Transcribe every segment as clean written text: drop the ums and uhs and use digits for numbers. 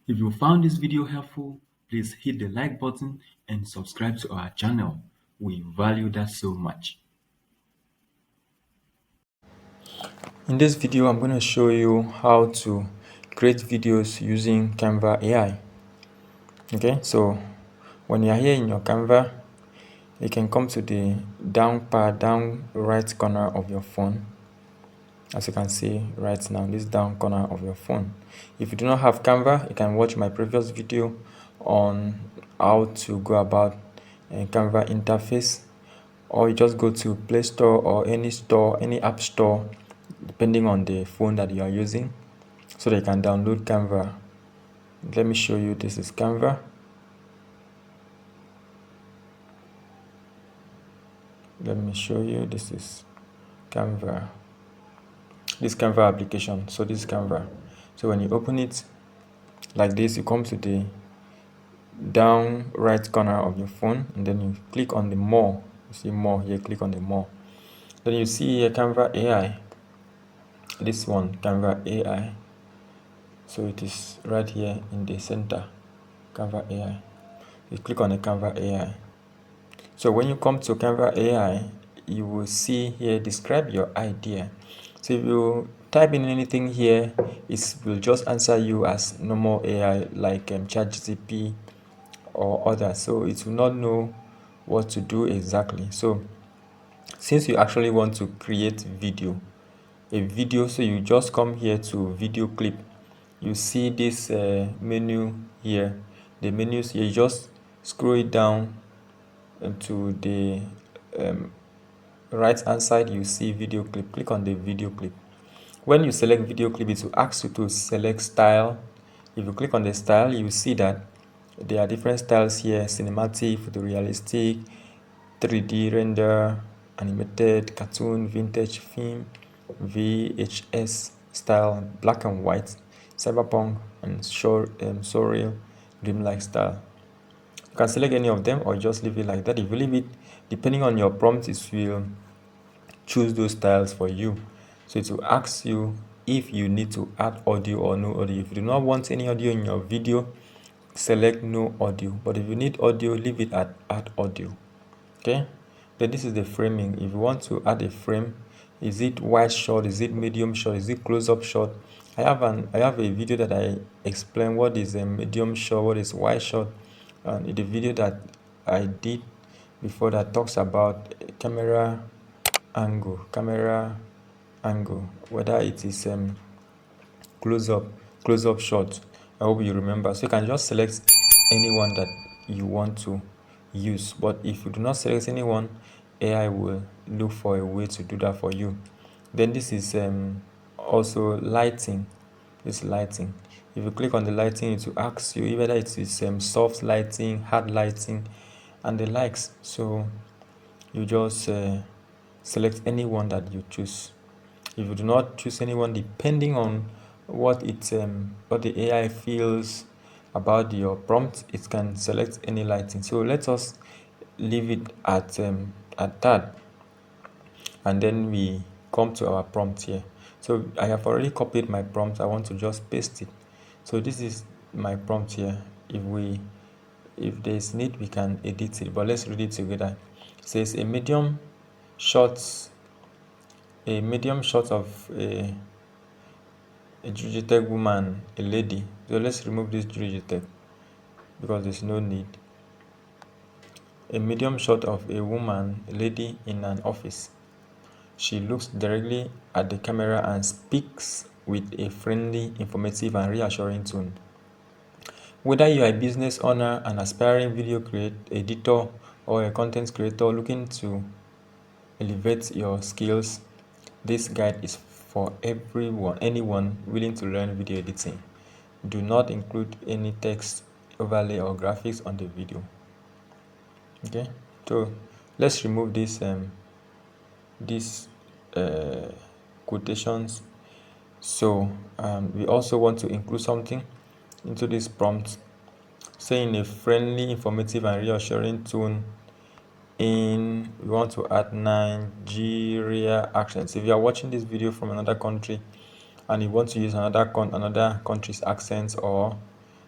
If you found this video helpful, please hit the like button and subscribe to our channel. We value that so much. In this video, I'm going to show you how to create videos using Canva AI. Okay, so when you're here in your Canva, you can come to the down right corner of your phone. As you can see right now, this down corner of your phone. If you do not have Canva, you can watch my previous video on how to go about a Canva interface, or you just go to Play Store or any app store, depending on the phone that you are using, so that you can download Canva. Let me show you. This is Canva. Let me show you. This is Canva. This Canva application. So this is Canva. So when you open it like this, you come to the down right corner of your phone, and then you click on the more. You see more here, click on the more. Then you see here Canva AI. This one, Canva AI. So it is right here in the center, Canva AI. You click on the Canva AI. So when you come to Canva AI, you will see here, describe your idea. So if you type in anything here, it will just answer you as normal AI, like ChatGPT or others. So it will not know what to do exactly. So since you actually want to create a video, so you just come here to video clip. You see this menu here, the menus here. You just scroll it down to the right hand side. You see video clip. Click on the video clip. When you select video clip, it will ask you to select style. If you click on the style, you see that there are different styles here: cinematic, photorealistic, 3D render, animated, cartoon, vintage, film, VHS style, black and white, cyberpunk, and surreal, dreamlike style. You can select any of them or just leave it like that. If you leave it, depending on your prompt, it will choose those styles for you. So it will ask you if you need to add audio or no audio. If you do not want any audio in your video, select no audio. But if you need audio, leave it at add audio. Okay, then this is the framing. If you want to add a frame, is it wide shot, is it medium shot, is it close-up shot? I have a video that I explain what is a medium shot, what is wide shot, and the video that I did before that talks about camera angle, whether it is close up shot. I hope you remember. So you can just select anyone that you want to use, but if you do not select anyone, AI will look for a way to do that for you. Then this is also lighting. This lighting, if you click on the lighting, it will ask you whether it is soft lighting, hard lighting, and the likes. So you just select anyone that you choose. If you do not choose anyone, depending on what the AI feels about your prompt, it can select any lighting. So let us leave it at that, and then we come to our prompt here. So I have already copied my prompt. I want to just paste it. So this is my prompt here. If there's need, we can edit it, but let's read it together. It says shot a medium shot of a Jujitech woman, a lady. So let's remove this Jujitech because there's no need. A medium shot of a woman, a lady in an office. She looks directly at the camera and speaks with a friendly, informative, and reassuring tone. Whether you are a business owner, an aspiring video editor, or a content creator looking to elevate your skills, this guide is for anyone willing to learn video editing. Do not include any text, overlay, or graphics on the video. Okay, so let's remove these quotations. So we also want to include something into this prompt, saying a friendly, informative, and reassuring tone. We want to add Nigeria accents. If you are watching this video from another country and you want to use another country's accents, or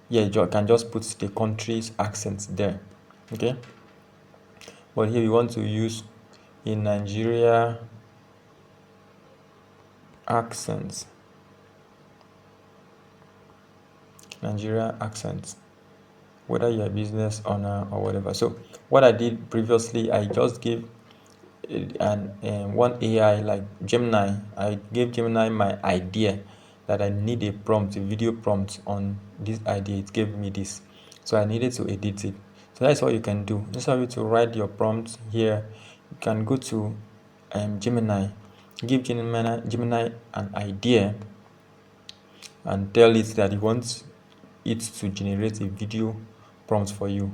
Yeah, you can just put the country's accent there. Okay, but here we want to use in Nigeria accents. Nigeria accents, whether you're a business owner or whatever. So what I did previously, I just gave one AI like Gemini. I gave Gemini my idea that I need a prompt, a video prompt on this idea. It gave me this, so I needed to edit it. So that's what you can do. Instead of you to write your prompt here, you can go to Gemini, give Gemini an idea and tell it that you want it to generate a video prompt for you.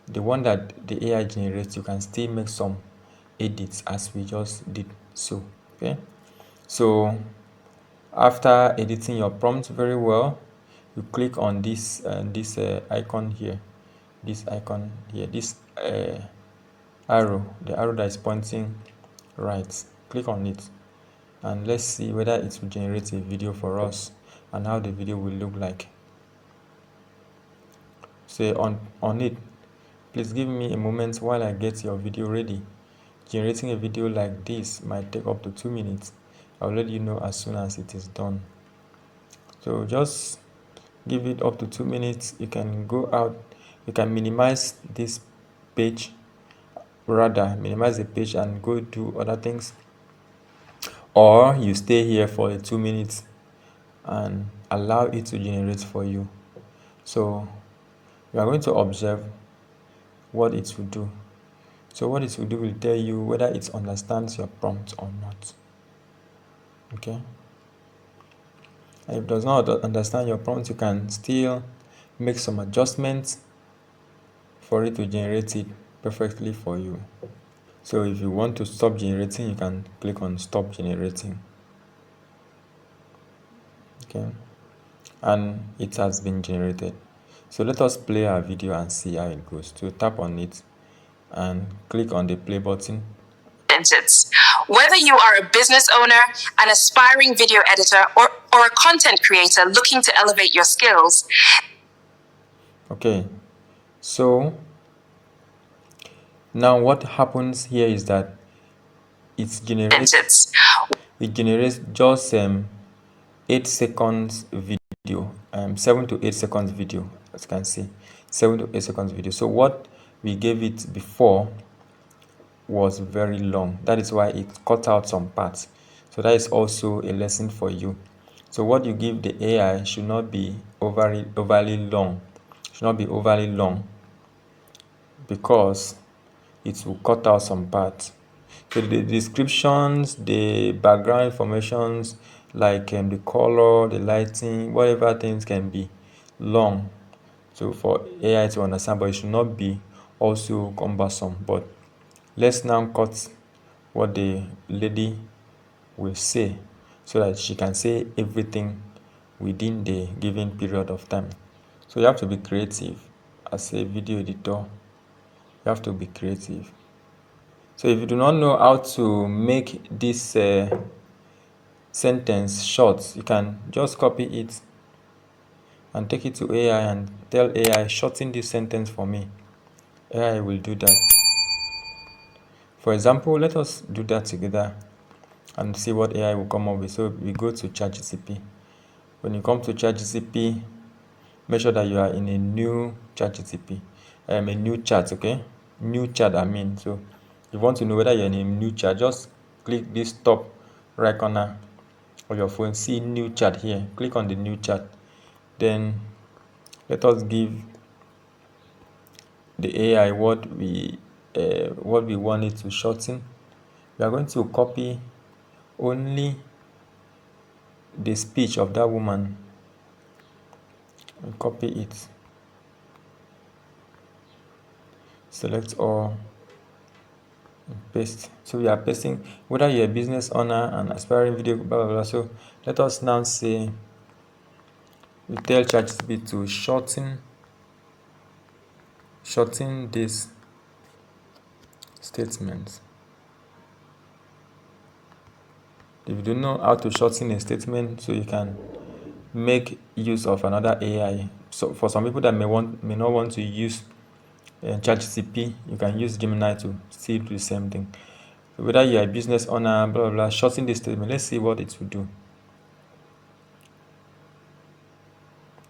The one that the AI generates, you can still make some edits as we just did so. Okay, so after editing your prompt very well, you click on this icon here, this icon here, this arrow, the arrow that is pointing right. Click on it and let's see whether it will generate a video for us and how the video will look like. Say on it, please give me a moment while I get your video ready. Generating a video like this might take up to 2 minutes. I'll let you know as soon as it is done. So just give it up to 2 minutes. You can go out, you can minimize this page, rather minimize the page and go do other things, or you stay here for the 2 minutes and allow it to generate for you. So you are going to observe what it will do. So what it will do will tell you whether it understands your prompt or not. Okay, and if it does not understand your prompt, you can still make some adjustments for it to generate it perfectly for you. So if you want to stop generating, you can click on stop generating. Okay, and it has been generated. So let us play our video and see how it goes. So tap on it and click on the play button. Whether you are a business owner, an aspiring video editor, or a content creator looking to elevate your skills. Okay, so now what happens here is that it generates just 8 seconds video, 7 to 8 seconds video, as you can see, 7 to 8 seconds video. So what we gave it before was very long. That is why it cut out some parts. So that is also a lesson for you. So what you give the AI should not be overly long. Should not be overly long, because it will cut out some parts. So the descriptions, the background informations, like the color, the lighting, whatever things can be long, so for AI to understand, but it should not be also cumbersome. But let's now cut what the lady will say so that she can say everything within the given period of time. So you have to be creative as a video editor. You have to be creative. So if you do not know how to make this sentence short, you can just copy it and take it to AI and tell AI, shorten this sentence for me. AI will do that. For example, let us do that together and see what AI will come up with. So we go to ChatGPT. When you come to ChatGPT, make sure that you are in a new ChatGPT, a new chat, okay? New chat, I mean. So if you want to know whether you're in a new chat, just click this top right corner of your phone, see new chat here. Click on the new chat. Then let us give the AI what we want it to shorten. We are going to copy only the speech of that woman and copy it. Select all and paste. So we are pasting whether you're a business owner, an aspiring video, blah blah blah. So let us now say we tell ChatGPT to shorten this statement. If you don't know how to shorten a statement, so you can make use of another AI. So for some people that may not want to use ChatGPT, you can use Gemini to still do the same thing. So whether you are a business owner, blah blah blah, shorten this statement. Let's see what it will do.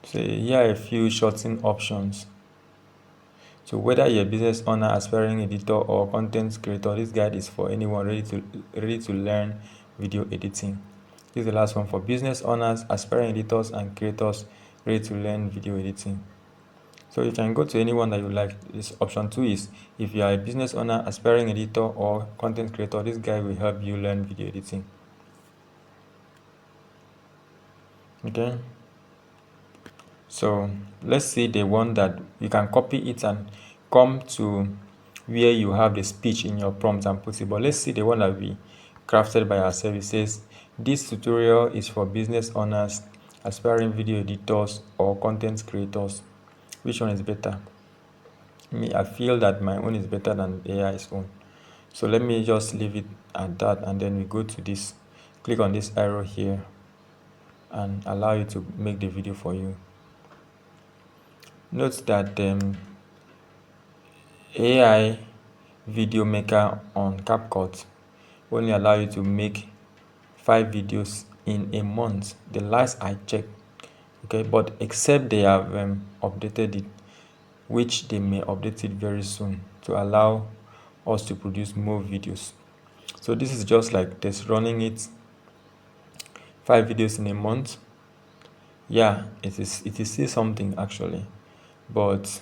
So here are a few shortening options. So whether you're a business owner, aspiring editor, or content creator, this guide is for anyone ready to learn video editing. This is the last one for business owners, aspiring editors, and creators ready to learn video editing. So you can go to anyone that you like. This option 2 is if you are a business owner, aspiring editor, or content creator, this guide will help you learn video editing. Okay. So let's see the one that you can copy it and come to where you have the speech in your prompt and put it. But let's see the one that we crafted by our services. This tutorial is for business owners, aspiring video editors, or content creators. Which one is better? Me, I feel that my own is better than AI's own. So let me just leave it at that, and then we go to this. Click on this arrow here and allow you to make the video for you. Note that AI video maker on CapCut only allow you to make 5 videos in a month. The last I checked, okay, but except they have updated it, which they may update it very soon to allow us to produce more videos. So this is just like this, running it 5 videos in a month. Yeah, it is still something actually, but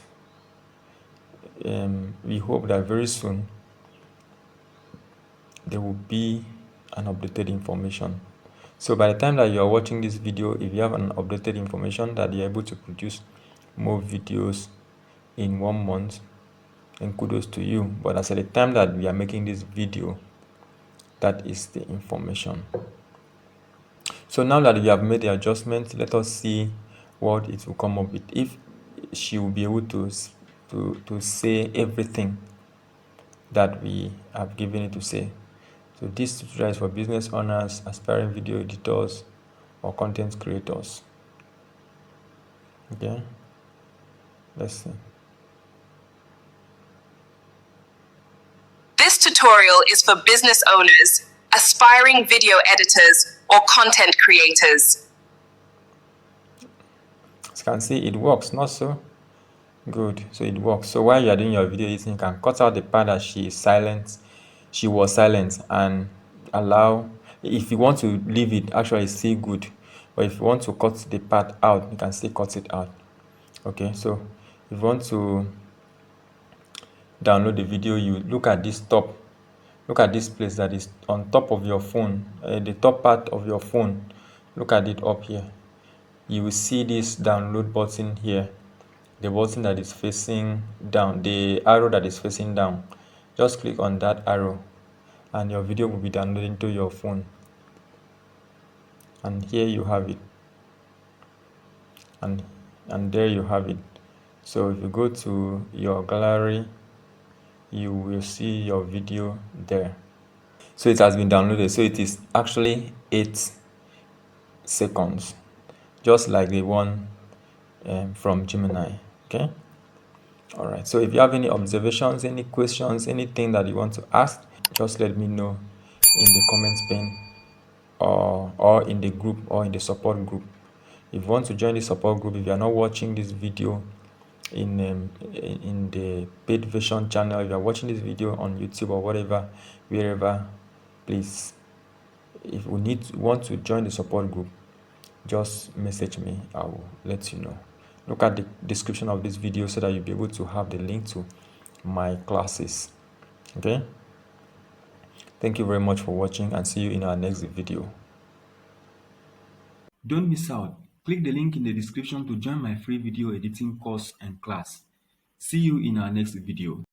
we hope that very soon there will be an updated information. So by the time that you are watching this video, if you have an updated information that you're able to produce more videos in 1 month, then kudos to you. But as at the time that we are making this video, that is the information. So now that we have made the adjustment, let us see what it will come up with. If she will be able to say everything that we have given it to say. So this tutorial is for business owners, aspiring video editors, or content creators. Okay, let's see. This tutorial is for business owners, aspiring video editors, or content creators. As you can see, it works, not so? Good, so it works. So while you are doing your video editing, you can cut out the part that she was silent, and allow, if you want to leave it, actually it's still good. But if you want to cut the part out, you can still cut it out. Okay, so if you want to download the video, you look at this place that is on top of your phone, the top part of your phone. Look at it up here. You will see this download button here, the button that is facing down, the arrow that is facing down. Just click on that arrow and your video will be downloaded to your phone. And here you have it, and there you have it. So if you go to your gallery, you will see your video there. So it has been downloaded. So it is actually 8 seconds, just like the one from Gemini. Okay, all right. So if you have any observations, any questions, anything that you want to ask, just let me know in the comments pane, or in the group, or in the support group. If you want to join the support group, if you are not watching this video in the paid version channel, if you are watching this video on YouTube or whatever, wherever, please, if you want to join the support group, just message me. I will let you know. Look at the description of this video so that you'll be able to have the link to my classes. Okay, thank you very much for watching, and see you in our next video. Don't miss out. Click the link in the description to join my free video editing course and class. See you in our next video.